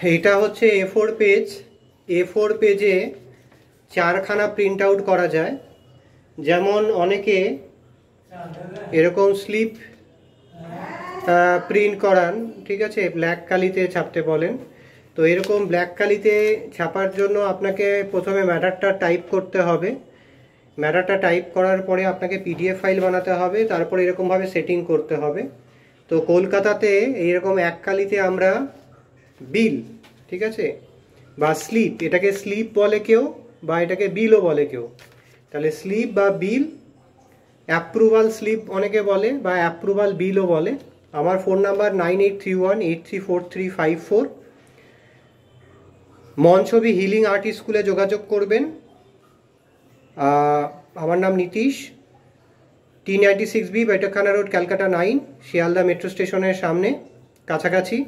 এটা হচ্ছে A4 page. A4 পেজে 4খানা প্রিন্ট আউট করা যায়। যেমন অনেকে এরকম স্লিপ প্রিন্ট করান, ঠিক আছে, ব্ল্যাক কালিতে ছাপতে বলেন। তো এরকম ব্ল্যাক কালিতে ছাপার জন্য আপনাকে প্রথমে ম্যাটারটা টাইপ করতে হবে। ম্যাটারটা টাইপ করার পরে আপনাকে PDF ফাইল বানাতে হবে, তারপরে এরকমভাবে সেটিং করতে হবে। তো কলকাতাতে এইরকম এক কালিতে আমরা বিল, ঠিক আছে, বা স্লিপ, এটাকে স্লিপ বলে কেউ, বা এটাকে বিলও বলে কেউ। তাহলে স্লিপ বা বিল, অ্যাপ্রুভাল স্লিপ অনেকে বলে, বা অ্যাপ্রুভাল বিলও বলে। আমার phone number 9831834354। Monchhobi healing art স্কুলে যোগাযোগ করবেন। আমার নাম Nitish, T96B Baithakkhana road, Calcutta 9, Sealdah metro স্টেশনের সামনে, কাছাকাছি।